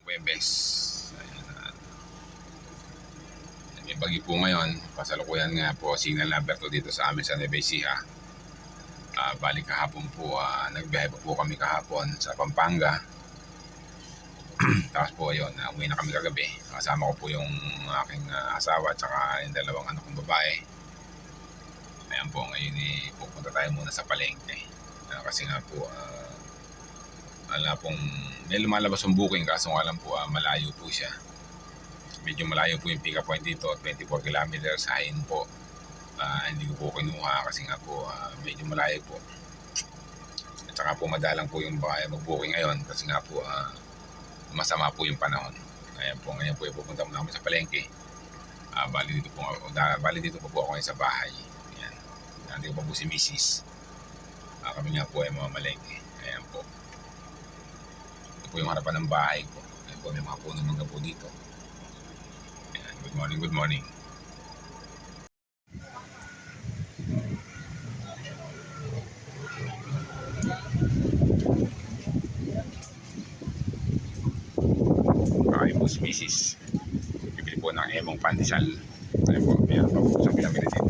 Webes. May bagyo po ngayon. Pasalukuyan nga po signal number 2 dito sa amin sa Nueva Ecija. Balik kahapon po, nagbiyahe po kami kahapon sa Pampanga. Tapos po yun, uwi na kami kagabi. Kasama ko po yung aking asawa at saka yung dalawang anak kong babae. Ayan po, ngayon pupunta tayo muna sa palengke. Kasi nga po, may lumalabas yung booking kaso nga lang po malayo po siya. Medyo malayo po yung pick up point dito, 24 kilometers hain po. Hindi ko po kinuha kasi nga po medyo malayo po. At saka po madalang po yung mag-booking ngayon kasi nga po masama po yung panahon. Ngayon po pupunta muna kami sa palengke. Bali dito po ako ngayon sa bahay. Ayan. Nandito po si Mrs. Kami nga po ay mga malengke. Ayan po. Ito po yung harapan ng bahay ko. Ayan po, may mga puno mangga po dito. Ayan. Good morning, good morning. Si Mrs. Bibili po ng emong pandesal. Ayan po, mayroon pa po sa pinamili dito.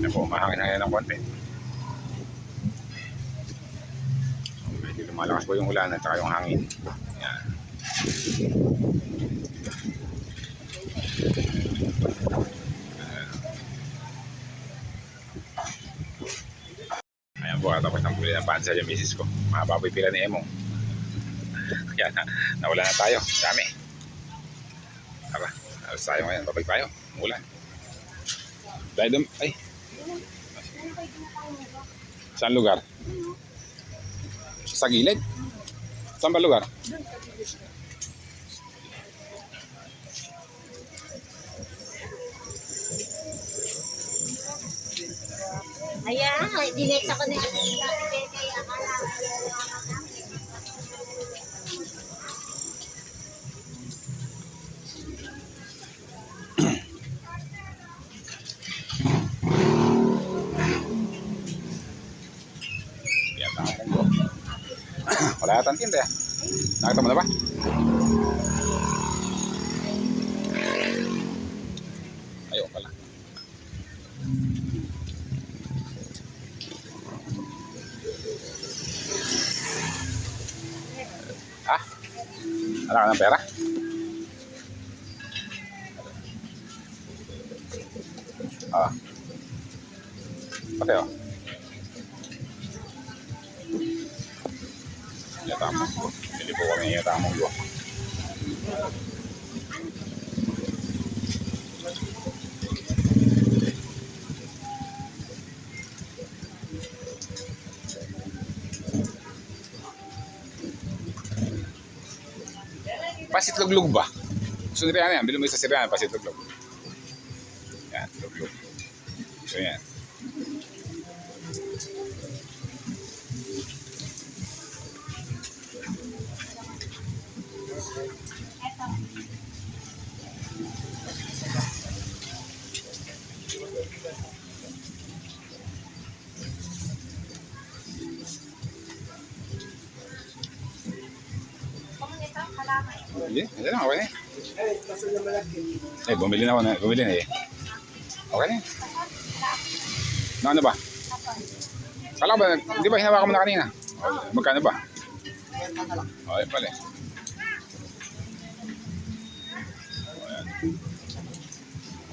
Ayan po, mahangin-hangin ng konti. Medyo lumalakas po yung ulan at saka yung hangin. Ayan. Ayan po, tapos nang bili ng pandesal yung Mrs. ko. Mahababoy pila ni emong. Kaya nawala na tayo. Dami. Tara. Alas tayo ngayon. Babay tayo. Umulan. Dahil doon. Ay. Saan lugar? Sa gilid? Saan ba lugar? Ayan. Dinex ako na yung wala yata ang tinda. Nakita mo na ba? Ayaw pala. Ha? Wala ka ng pera? Pati o. Yatamong ko. Hindi po kami yatamong ko. Pasit luglug ba? Sundrian yan. Bilhin mo sa sirian. Pasit luglug. Yan. Luglug. So yan. Hindi lang, okay na eh. Bumili na ako na. Bumili na eh. Okay na eh. Ano ba? Kala ba, di ba hinawakan mo na kanina? Magkano ba? Okay pala eh.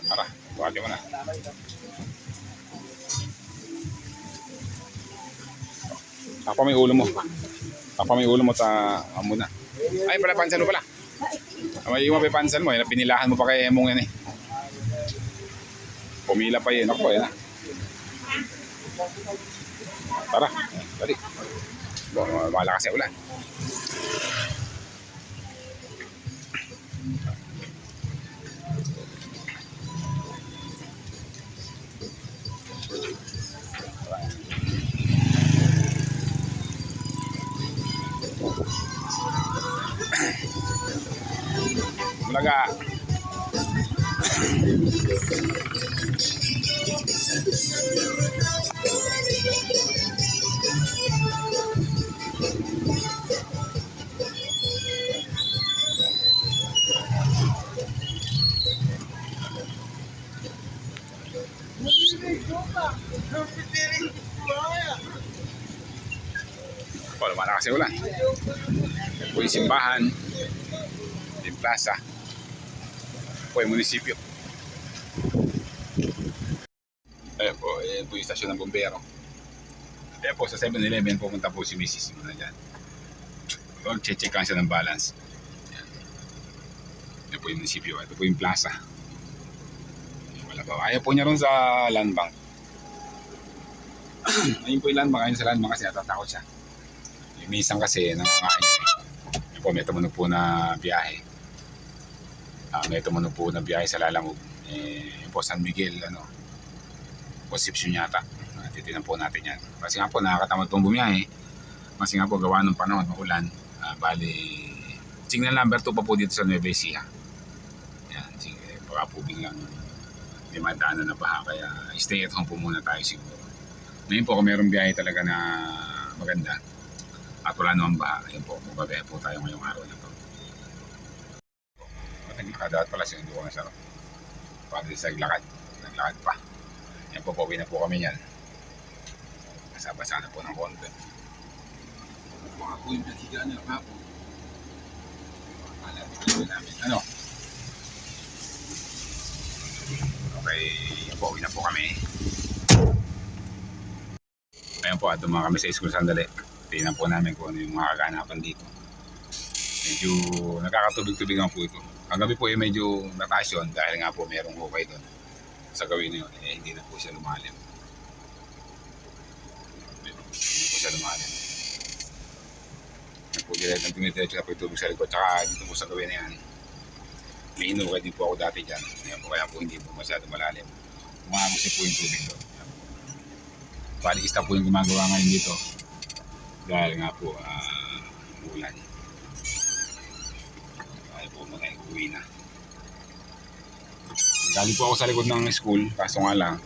Tara, buhati mo na. Ako may ulo mo. Ako may ulo mo muna. Ay pala, pansan mo pala. May yung mapipansan mo, pinilahan mo pa kay emong yan eh. Pumila pa yun. Ako po, yan ah. Tara, dali. Malakas yung ulan. Bulaga. Po, lumalakas yung ulan. Yan po yung simbahan, yung plaza, po yung munisipyo. Ayan po yung istasyon ng bumbero. Ayan po, sa 7-Eleven, pupunta po si Mrs. Muna dyan. Check-checkan siya ng balance. Ayan po yung munisipyo. Ito po yung plaza. Wala pa. Ayaw po niya ron sa land bank. Ayun po yung land bank. Ayun sa land bank kasi natatakot siya. Yung minsan kasi nangangain siya. Ayan po, may tumunog po na biyahe. May tumunog po na biyahe sa Lalamog. Yun po, San Miguel, Concepcion yata. Titinan po natin yan. Kasi nga po, nakakatamad pong bumiyahe. Kasi nga po, gawa ng panahon, maulan. Bali, signal number 2 pa po dito sa Nueva Ecija. Yan, sige, baka po biglang limadaanan na baha. Kaya stay at home po muna tayo siguro. Ngayon po, kung mayroong biyahe talaga na maganda at wala naman baha, ayun po, mababiyahe po tayo ngayong araw na to. Nakadaat pala siya, hindi ko nasarap. Pati sa naglakad pa. Yan po, pauwi na po kami yan. Basa-basa na po ng konti. Mga po yung naghigaan nila pa po. Ano? Okay, yan po, uwi na po kami. Ayan po, at dumang kami sa school sandali. Tingnan po namin kung ano yung mga kaganapan dito. Medyo nakakatubig-tubigan po ito. Ang gabi po ay medyo nataas yun dahil nga po merong hukay doon. Sa gawin na yun, hindi na po siya lumalim. Hindi na po siya lumalim. Yan po direct ang tumitira po yung tubig sa likod. Tsaka dito po sa gawin na yan, may hinukay din po ako dati dyan. Yan po, kaya po hindi po masyado malalim. Umagos po yung tubig doon. Palista po yung gumagawa ngayon dito. Dahil nga po, ulan. Kaya po mga uwi na. Galing po ako sa likod ng school, kaso nga lang,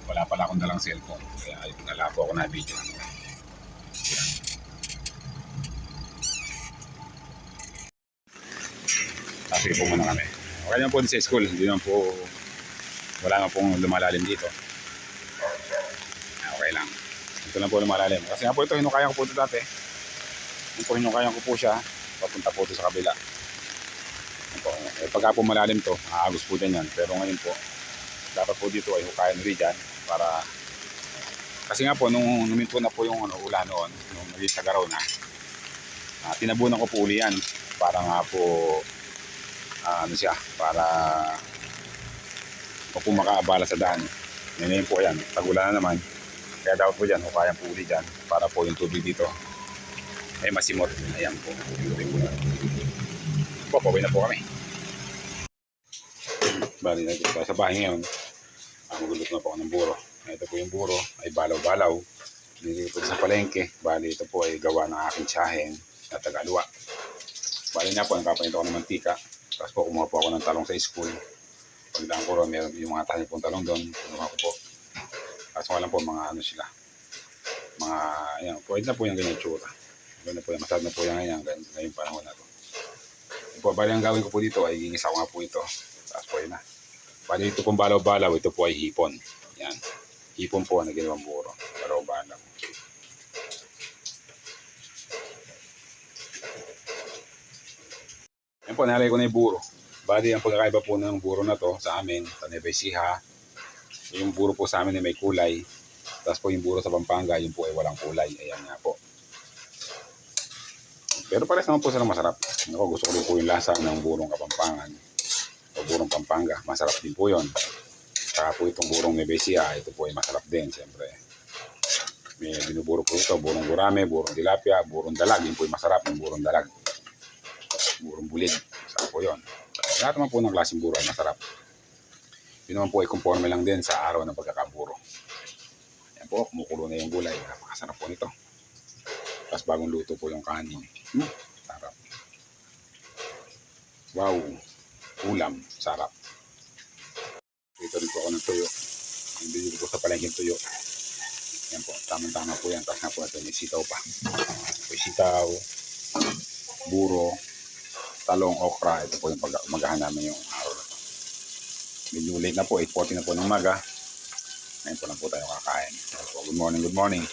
wala pala akong dalang cellphone. Kaya wala po ako na video. Kasi po muna kami. Okay naman po din sa school, hindi naman po, wala naman pong lumalalim dito. Okay lang. Ito lang po lumalalim. Kasi nga po ito, hinukaya ko po ito dati. Ito, hinukaya ko po siya, papunta po ito sa kabila. Pagka po malalim to, aagos po din yan. Pero ngayon po, dapat po dito ay hukayan rin dyan para, kasi nga po, nung numinto na po yung ulan noon, nung naging tagaraw na, tinabunan ko po uli yan para nga po, para po makaabala sa daan. Ngayon po yan, tagulan na naman. Kaya dapat po dyan, hukayan po uli dyan para po yung tubig dito ay masimot. Ayan po, yung tubig po na. Pauwi na po kami. Bali na sa bahay ngayon, magulot na po ako ng buro. Ito po yung buro ay balaw-balaw. Dito po sa palengke. Bali ito po ay gawa ng aking tiyahin na Tagalwa. Bali nga po, nagpapanito ako ng mantika. Tapos po kumuha po ako ng talong sa school. Pagdaan ko ron, meron yung mga tanim pong talong doon. Kumuha ko po. Tapos nga lang po mga sila. Mga, ayan, pwede na po yung ganyan tsura. Ganda po yan, masarap na po yan ngayong panahon na to. Po, bali ang gawin ko po dito ay gingisa ko nga po ito. Tapos po yun na. Bali ito pong balaw-balaw, ito po ay hipon. Yan. Hipon po na ginawang buro. Balaw-balaw. Yan po, nalagay ko na yung buro. Bali ang pagkakaiba po ng buro na to sa amin, sa Nueva Ecija, yung buro po sa amin ay may kulay. Tapos po yung buro sa Pampanga, yun po ay walang kulay. Ayan nga po. Pero pares naman po silang masarap. Ako, gusto ko rin po yung lasa ng burong Kapampangan o burong Pampanga. Masarap din po yun. Saka po itong burong Nueva Ecija, ito po ay masarap din, siyempre. May binuburo po ito, burong gurame, burong tilapia, burong dalag. Yun po ay masarap, yung burong dalag. Burong bulig, masarap po yun. Lahat naman po ng klaseng buro ay masarap. Yun naman po ay conforme lang din sa araw ng pagkakaburo. Yan po, kumukulo na yung gulay. Napakasarap po nito. Tapos bagong luto po yung kanin. Sarap. Wow. Ulam. Sarap. Dito rin po ako ng tuyo. Yung binili ko sa palengke tuyo. Yan po, tamang-tama po yan. Tapos nga po natin, may sitaw pa. May sitaw, buro, talong, okra. Ito po yung umagahan namin yung araw na to. Medyo late na po, 8:40 na po ng umaga. Ngayon po lang po tayo kakain. Po, good morning, good morning.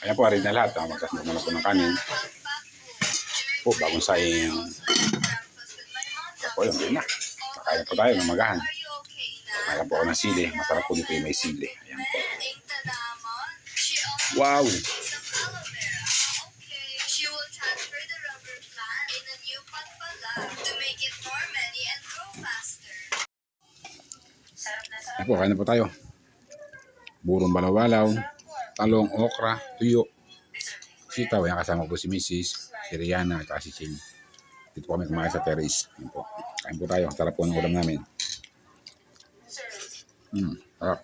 Ayan po, arin na lahat. Magkasnod na po ng kanin. Po, bagong saing. Po, yun, yun na. Kakain po tayo ng magahan. Kaya po ako ng sili. Masarap po dito yung may sili. Ayan po. Wow! Ayan po, kain na po tayo. Burong balawalaw, talong, okra, tuyo, sitaw. Ayan, kasama po si Mrs., si Rihanna, at si Ching. Dito po kami kumain sa terrace. Ayan po. Kain po tayo. Sarap po ng ulam namin. Sarap.